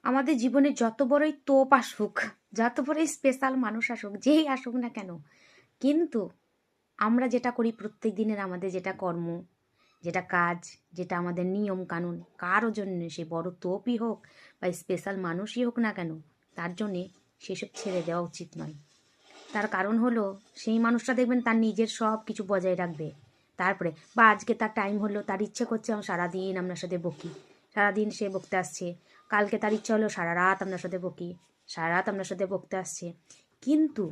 আমাদের জীবনে যত বড়ই তোপ আসুক, যত বড়ই স্পেশাল মানুষ আসুক, যেই আসুক না কেন, কিন্তু আমরা যেটা করি প্রত্যেক দিনের আমাদের যেটা কর্ম, যেটা কাজ, যেটা আমাদের নিয়ম কানুন, কারো জন্য সে বড় তোপই হোক বা স্পেশাল মানুষই হোক না কেন, তার জন্যে সেসব ছেড়ে দেওয়া উচিত নয়। তার কারণ হলো সেই মানুষটা দেখবেন তার নিজের সব কিছু বজায় রাখবে। তারপরে বা আজকে তার টাইম হলো, তার ইচ্ছে করছে আমি সারাদিন আপনার সাথে বকি, সারাদিন সে বকতে আসছে। কালকে তার ইচ্ছা হলো সারা রাত আপনার সাথে বকি, সারা রাত আপনার সাথে বকতে আসছে। কিন্তু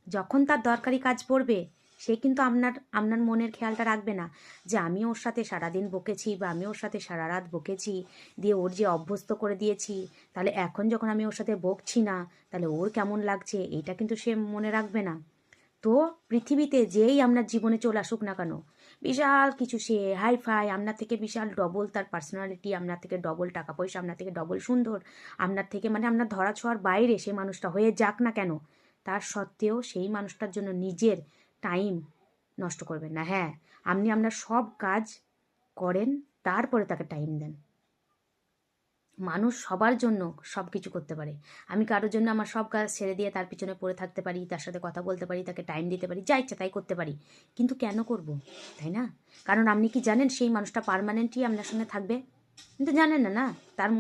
যখন তার দরকারি কাজ পড়বে, সে কিন্তু আপনার আপনার মনের খেয়ালটা রাখবে না যে আমি ওর সাথে সারাদিন বকেছি বা আমি ওর সাথে সারা রাত বকেছি, দিয়ে ওর যে অভ্যস্ত করে দিয়েছি, তাহলে এখন যখন আমি ওর সাথে বকছি না তাহলে ওর কেমন লাগছে, এইটা কিন্তু সে মনে রাখবে না। তো পৃথিবীতে যেই আপনার জীবনে চলে আসুক না কেন, বিশাল কিছু সে হাইফাই, আপনার থেকে বিশাল ডবল তার পার্সোনালিটি, আপনার থেকে ডবল টাকা পয়সা, আপনার থেকে ডবল সুন্দর, আপনার থেকে মানে আপনার ধরা ছোঁয়ার বাইরে সে মানুষটা হয়ে যাক না কেন, তার সত্ত্বেও সেই মানুষটার জন্য নিজের টাইম নষ্ট করবেন না। হ্যাঁ, আপনি আপনার সব কাজ করেন, তারপরে তাকে টাইম দেন। মানুষ সবার জন্য সব কিছু করতে পারে। আমি কারোর জন্য আমার সব কাজ ছেড়ে দিয়ে তার পিছনে পড়ে থাকতে পারি, তার সাথে কথা বলতে পারি, তাকে টাইম দিতে পারি, যা ইচ্ছা তাই করতে পারি। কিন্তু কেন করব, তাই না? কারণ আপনি কি জানেন সেই মানুষটা পার্মানেন্টলি আপনার সঙ্গে থাকবে? কিন্তু জানেন না, না তার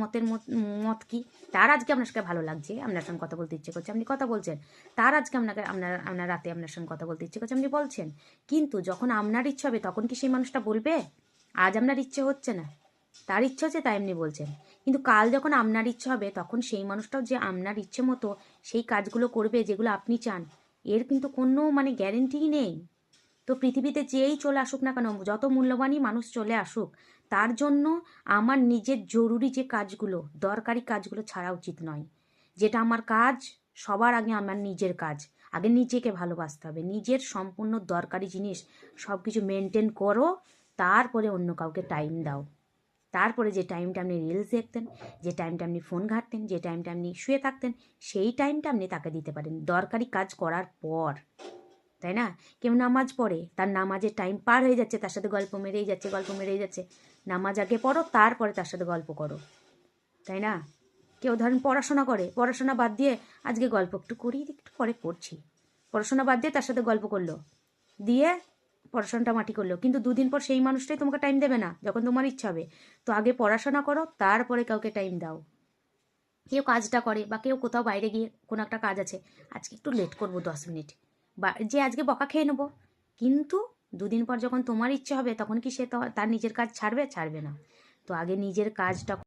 মত কি। তার আজকে আপনার সঙ্গে ভালো লাগছে, আপনার সঙ্গে কথা বলতে ইচ্ছে করছে, আপনি কথা বলছেন। তার আজকে আপনাকে আপনার আপনার রাতে আপনার সঙ্গে কথা বলতে ইচ্ছে করছে, আপনি বলছেন। কিন্তু যখন আপনার ইচ্ছে হবে তখন কি সেই মানুষটা বলবে? আজ আপনার ইচ্ছে হচ্ছে না, তার ইচ্ছে হচ্ছে তাই এমনি বলছেন। কিন্তু কাল যখন আপনার ইচ্ছে হবে তখন সেই মানুষটাও যে আপনার ইচ্ছে মতো সেই কাজগুলো করবে যেগুলো আপনি চান, এর কিন্তু কোনো মানে গ্যারেন্টিই নেই। তো পৃথিবীতে যেই চলে আসুক না কেন, যত মূল্যবানই মানুষ চলে আসুক, তার জন্য আমার নিজের জরুরি যে কাজগুলো, দরকারি কাজগুলো ছাড়া উচিত নয়। যেটা আমার কাজ, সবার আগে আমার নিজের কাজ। আগে নিজেকে ভালোবাসতে হবে, নিজের সম্পূর্ণ দরকারি জিনিস সব কিছু মেনটেন করো, তারপরে অন্য কাউকে টাইম দাও। তারপরে যে টাইমটা আপনি রিলস দেখতেন, যে টাইমটা আপনি ফোন ঘাঁটতেন, যে টাইমটা আপনি শুয়ে থাকতেন, সেই টাইমটা আপনি তাকে দিতে পারেন দরকারি কাজ করার পর, তাই না? কেউ নামাজ পড়ে, তার নামাজের টাইম পার হয়ে যাচ্ছে, তার সাথে গল্প মেরেই যাচ্ছে, গল্প মেরেই যাচ্ছে। নামাজ আগে পড়ো, তারপরে তার সাথে গল্প করো, তাই না? কেউ ধরেন পড়াশোনা করে, পড়াশোনা বাদ দিয়ে আজকে গল্প একটু করি, একটু পরে পড়ছি, পড়াশোনা বাদ দিয়ে তার সাথে গল্প করলো, দিয়ে পড়াশোনাটা মাটি করলো। কিন্তু দুদিন পর সেই মানুষটাই তোমাকে টাইম দেবে না যখন তোমার ইচ্ছা হবে। তো আগে পড়াশোনা করো, তারপরে কাউকে টাইম দাও। কেউ কাজটা করে বা কেউ কোথাও বাইরে গিয়ে কোনো একটা কাজ আছে, আজকে একটু লেট করবো 10 মিনিট, বা যে আজকে বকা খেয়ে নেবো। কিন্তু দুদিন পর যখন তোমার ইচ্ছে হবে তখন কি সে তো তার নিজের কাজ ছাড়বে? ছাড়বে না। তো আগে নিজের কাজটা